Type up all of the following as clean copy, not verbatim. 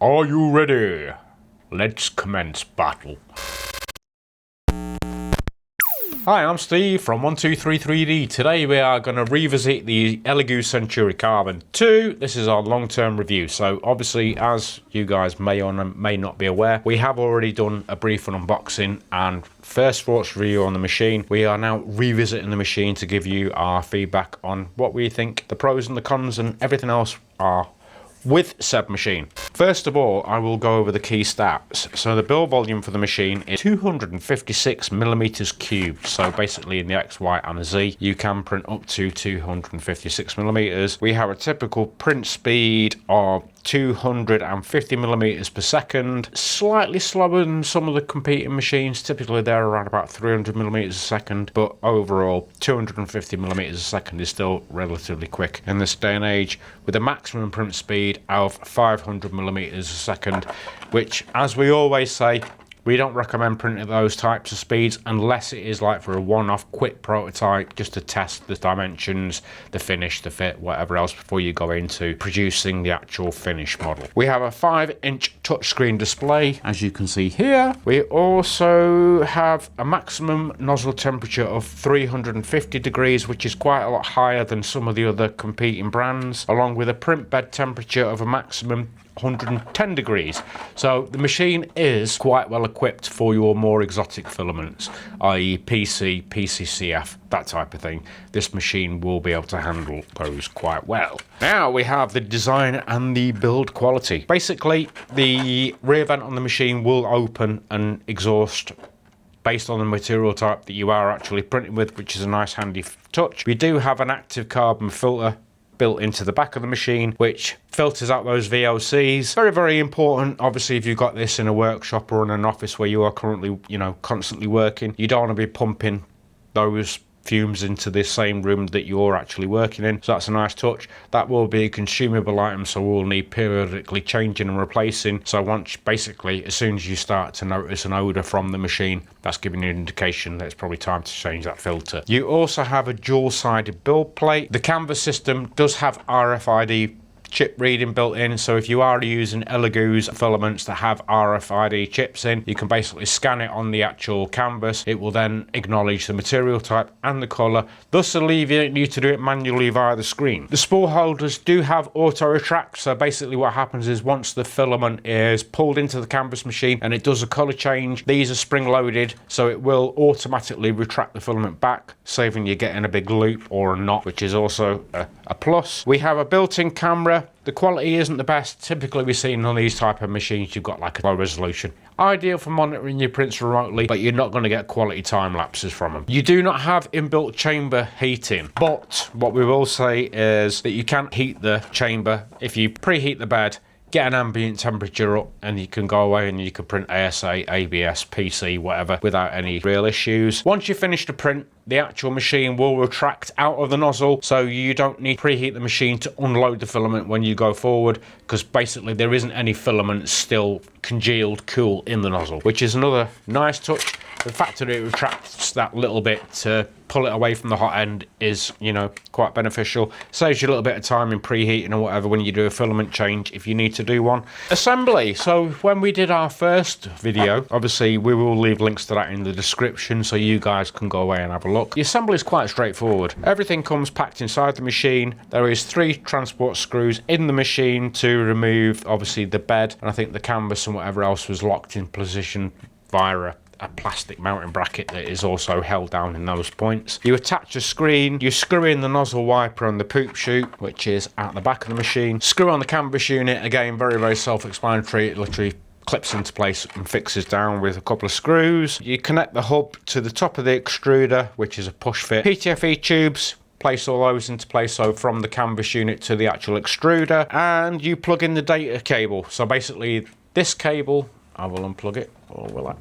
Are you ready? Let's commence battle. Hi, I'm Steve from 1233D. Today we are going to revisit the Centauri Carbon 2. This is our long-term review. So obviously, as you guys may or may not be aware, we have already done a brief unboxing and first thoughts review on the machine. We are now revisiting the machine to give you our feedback on what we think the pros and the cons and everything else are with said machine. First of all, I will go over the key stats. So the build volume for the machine is 256 millimeters cubed. So basically in the X, Y and the Z, you can print up to 256 millimeters. We have a typical print speed of 250 millimeters per second, slightly slower than some of the competing machines. Typically they're around about 300 millimeters a second, but overall 250 millimeters a second is still relatively quick in this day and age, with a maximum print speed of 500 millimeters a second, which, as we always say, we don't recommend printing at those types of speeds unless it is like for a one-off quick prototype, just to test the dimensions, the finish, the fit, whatever else before you go into producing the actual finished model. We have a 5-inch touchscreen display, as you can see here. We also have a maximum nozzle temperature of 350 degrees, which is quite a lot higher than some of the other competing brands, along with a print bed temperature of a maximum 110 degrees. So the machine is quite well equipped for your more exotic filaments, i.e. PC, PCCF, that type of thing. This machine will be able to handle those quite well. Now we have the design and the build quality. Basically, the rear vent on the machine will open and exhaust based on the material type that you are actually printing with, which is a nice handy touch. We do have an active carbon filter built into the back of the machine, which filters out those VOCs. Very, very important. Obviously, if you've got this in a workshop or in an office where you are currently, constantly working, you don't want to be pumping those fumes into the same room that you're actually working in. So that's a nice touch. That will be a consumable item, so we'll need periodically changing and replacing. So once, basically, as soon as you start to notice an odor from the machine, that's giving you an indication that it's probably time to change that filter. You also have a dual-sided build plate. The canvas system does have RFID chip reading built in, so if you are using Elegoo's filaments that have RFID chips in, you can basically scan it on the actual canvas. It will then acknowledge the material type and the colour, thus alleviating you to do it manually via the screen. The spool holders do have auto retract, so basically what happens is once the filament is pulled into the canvas machine and it does a colour change, these are spring loaded, so it will automatically retract the filament back, saving you getting a big loop or a knot, which is also a plus. We have a built-in camera. The quality isn't the best. Typically we're seeing on these type of machines, you've got like a low resolution. Ideal for monitoring your prints remotely, but you're not going to get quality time lapses from them. You do not have inbuilt chamber heating, but what we will say is that you can heat the chamber. If you preheat the bed, get an ambient temperature up, and you can go away and you can print ASA, ABS, PC, whatever, without any real issues. Once you finish the print, the actual machine will retract out of the nozzle, so you don't need to preheat the machine to unload the filament when you go forward, because basically there isn't any filament still congealed cool in the nozzle, which is another nice touch. The fact that it retracts that little bit to pull it away from the hot end is, quite beneficial. Saves you a little bit of time in preheating or whatever when you do a filament change, if you need to do one. Assembly. So when we did our first video, obviously we will leave links to that in the description so you guys can go away and have a look. The assembly is quite straightforward. Everything comes packed inside the machine. There is 3 transport screws in the machine to remove, obviously, the bed, and I think the canvas and whatever else was locked in position via a plastic mounting bracket that is also held down in those points. You attach a screen, you screw in the nozzle wiper on the poop chute, which is at the back of the machine. Screw on the canvas unit, again, very, very self-explanatory. It literally clips into place and fixes down with a couple of screws. You connect the hub to the top of the extruder, which is a push fit. PTFE tubes, place all those into place, so from the canvas unit to the actual extruder, and you plug in the data cable. So basically this cable, I will unplug it.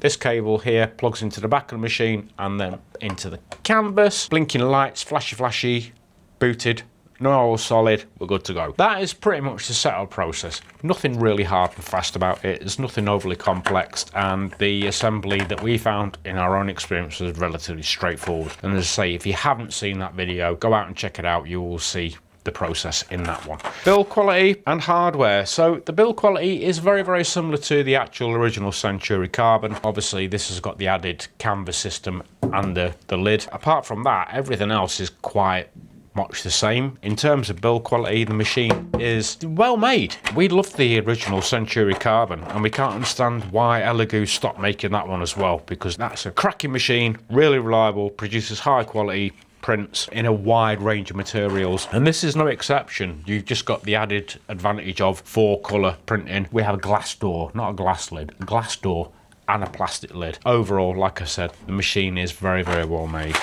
This cable here plugs into the back of the machine and then into the canvas. Blinking lights, flashy, booted, no all solid, we're good to go. That is pretty much the setup process. Nothing really hard and fast about it. There's nothing overly complex, and the assembly that we found in our own experience was relatively straightforward. And as I say, if you haven't seen that video, go out and check it out. You will see the process in that one. Build quality and hardware. So the build quality is very, very similar to the actual original Centauri Carbon. Obviously this has got the added canvas system and the lid. Apart from that, everything else is quite much the same. In terms of build quality, the machine is well made. We loved the original Centauri Carbon, and we can't understand why Elegoo stopped making that one as well, because that's a cracking machine, really reliable, produces high quality prints in a wide range of materials, and this is no exception. You've just got the added advantage of 4-color printing. We have a glass door, not a glass lid, a glass door and a plastic lid. Overall, like I said, the machine is very, very well made.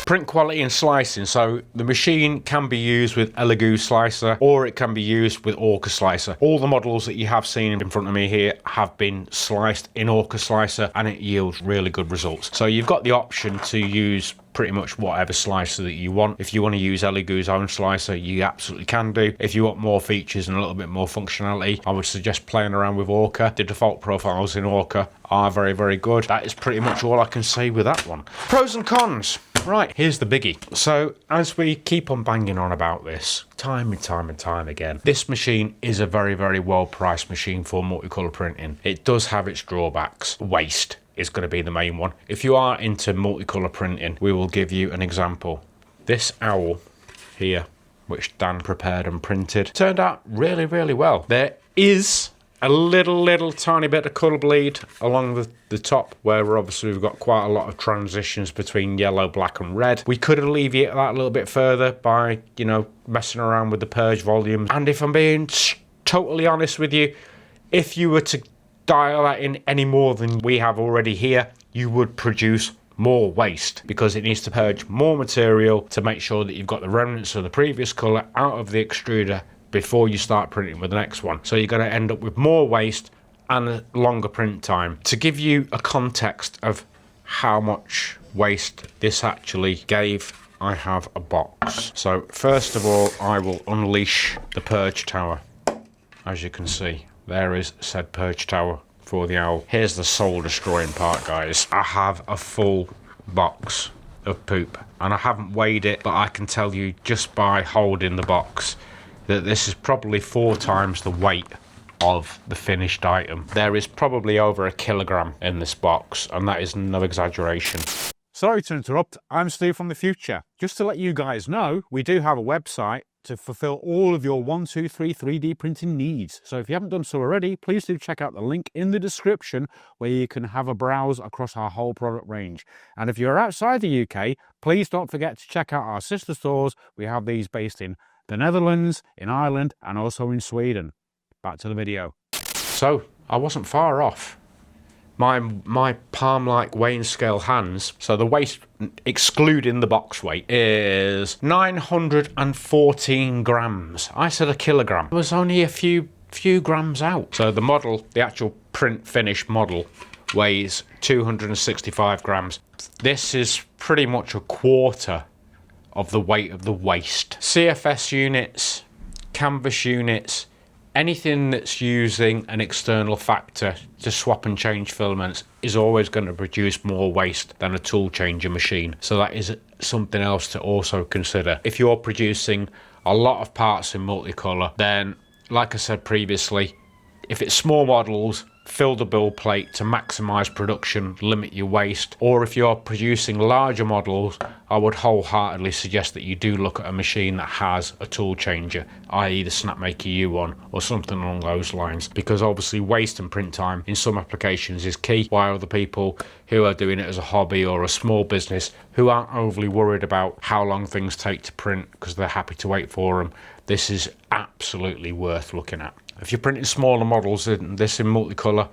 Print quality and slicing. So the machine can be used with Elegoo slicer, or it can be used with Orca slicer. All the models that you have seen in front of me here have been sliced in Orca slicer, and it yields really good results. So you've got the option to use pretty much whatever slicer that you want. If you want to use Elegoo's own slicer, you absolutely can do. If you want more features and a little bit more functionality, I would suggest playing around with Orca. The default profiles in Orca are very, very good. That is pretty much all I can say with that one. Pros and cons. Right, here's the biggie. So as we keep on banging on about this time and time again, this machine is a very, very well priced machine for multicolour printing. It does have its drawbacks. Waste is going to be the main one. If you are into multicolour printing, we will give you an example. This owl here, which Dan prepared and printed, turned out really, really well. There is a little tiny bit of colour bleed along the top, where obviously we've got quite a lot of transitions between yellow, black and red. We could alleviate that a little bit further by, you know, messing around with the purge volumes. And if I'm being totally honest with you, if you were to dial that in any more than we have already here, you would produce more waste, because it needs to purge more material to make sure that you've got the remnants of the previous colour out of the extruder before you start printing with the next one. So you're going to end up with more waste and a longer print time. To give you a context of how much waste this actually gave, I have a box. So first of all, I will unleash the purge tower. As you can see, there is said purge tower for the owl. Here's the soul destroying part, guys. I have a full box of poop, and I haven't weighed it, but I can tell you just by holding the box that this is probably 4 times the weight of the finished item. There is probably over 1 kilogram in this box, and that is no exaggeration. Sorry to interrupt, I'm Steve from the future. Just to let you guys know, we do have a website to fulfill all of your 1, 2, 3 3D printing needs. So if you haven't done so already, please do check out the link in the description where you can have a browse across our whole product range. And if you're outside the UK, please don't forget to check out our sister stores. We have these based in the Netherlands, in Ireland, and also in Sweden. Back to the video. So I wasn't far off. My palm-like weighing scale hands, so the waste excluding the box weight, is 914 grams. I said 1 kilogram. It was only a few grams out. So the model, the actual print finish model, weighs 265 grams. This is pretty much 1/4 of the weight of the waste. CFS units, canvas units, anything that's using an external factor to swap and change filaments is always going to produce more waste than a tool changer machine. So that is something else to also consider. If you're producing a lot of parts in multicolour, then like I said previously, if it's small models, fill the build plate to maximise production, limit your waste. Or if you're producing larger models, I would wholeheartedly suggest that you do look at a machine that has a tool changer, i.e. the Snapmaker U1 or something along those lines, because obviously waste and print time in some applications is key, while other people who are doing it as a hobby or a small business who aren't overly worried about how long things take to print because they're happy to wait for them, this is absolutely worth looking at. If you're printing smaller models in multicolour,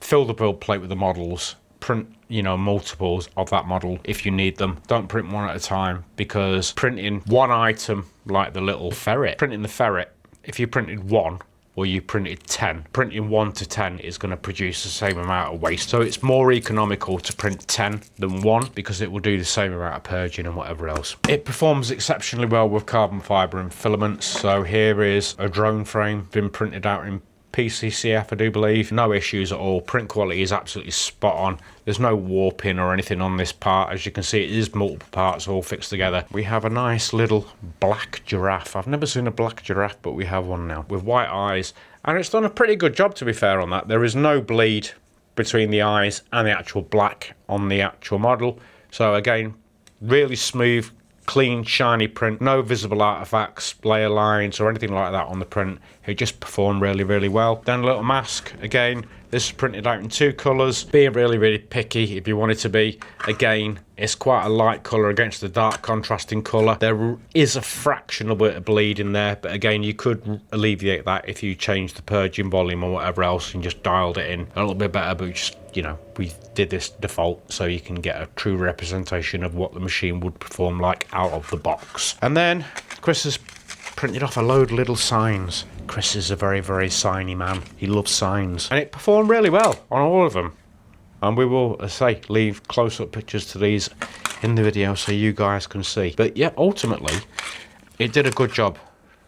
fill the build plate with the models, print, you know, multiples of that model if you need them. Don't print one at a time, because printing one item like the little ferret, printing the ferret, if you printed 1 or you printed 10, printing 1 to 10 is going to produce the same amount of waste. So it's more economical to print 10 than 1, because it will do the same amount of purging and whatever else. It performs exceptionally well with carbon fibre and filaments. So here is a drone frame been printed out in PCCF, I do believe. No issues at all. Print quality is absolutely spot on. There's no warping or anything on this part. As you can see, it is multiple parts all fixed together. We have a nice little black giraffe. I've never seen a black giraffe, but we have one now with white eyes. And it's done a pretty good job, to be fair, on that. There is no bleed between the eyes and the actual black on the actual model. So again, really smooth, clean, shiny print, no visible artifacts, layer lines or anything like that on the print. It just performed really, really well. Then a little mask. Again, this is printed out in 2 colours. Being really, really picky if you want it to be. Again, it's quite a light colour against the dark contrasting colour. There is a fractional bit of bleed in there, but again, you could alleviate that if you change the purging volume or whatever else and just dialed it in a little bit better, but just, you know, we did this default so you can get a true representation of what the machine would perform like out of the box. And then Chris has printed off a load of little signs. Chris is a very, very signy man. He loves signs. And it performed really well on all of them. And we will, as I say, leave close-up pictures to these in the video so you guys can see. But yeah, ultimately, it did a good job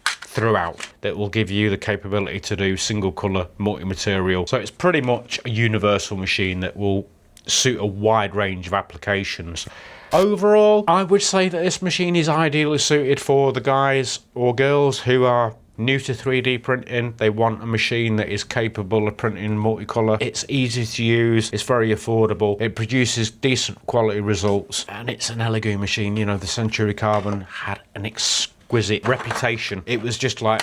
throughout that will give you the capability to do single colour multi-material. So it's pretty much a universal machine that will suit a wide range of applications. Overall, I would say that this machine is ideally suited for the guys or girls who are new to 3D printing. They want a machine that is capable of printing multicolour. It's easy to use, it's very affordable, it produces decent quality results, and it's an Elegoo machine. You know, the Centauri Carbon had an exquisite reputation. It was just like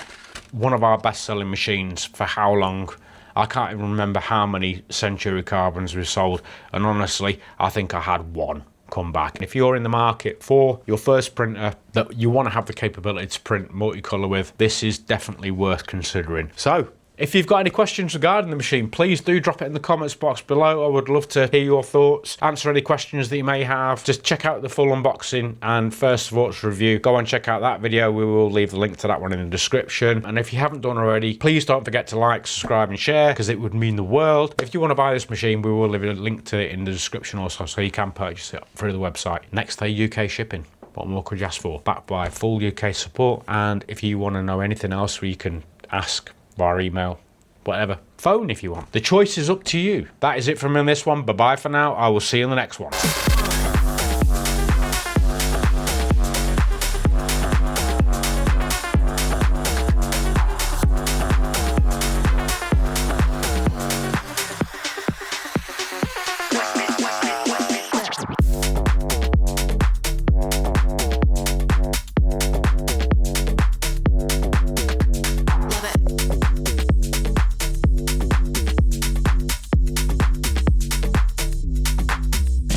one of our best-selling machines for how long? I can't even remember how many Centauri Carbons we sold, and honestly, I think I had one come back. If you're in the market for your first printer that you want to have the capability to print multicolour with, this is definitely worth considering. So if you've got any questions regarding the machine, please do drop it in the comments box below. I would love to hear your thoughts, answer any questions that you may have. Just check out the full unboxing and first thoughts review. Go and check out that video. We will leave the link to that one in the description. And if you haven't done already, please don't forget to like, subscribe and share, because it would mean the world. If you want to buy this machine, we will leave a link to it in the description also, so you can purchase it through the website. Next day UK shipping. What more could you ask for? Backed by full UK support. And if you want to know anything else, you can ask via email, whatever. Phone if you want. The choice is up to you. That is it from me on this one. Bye bye for now. I will see you in the next one.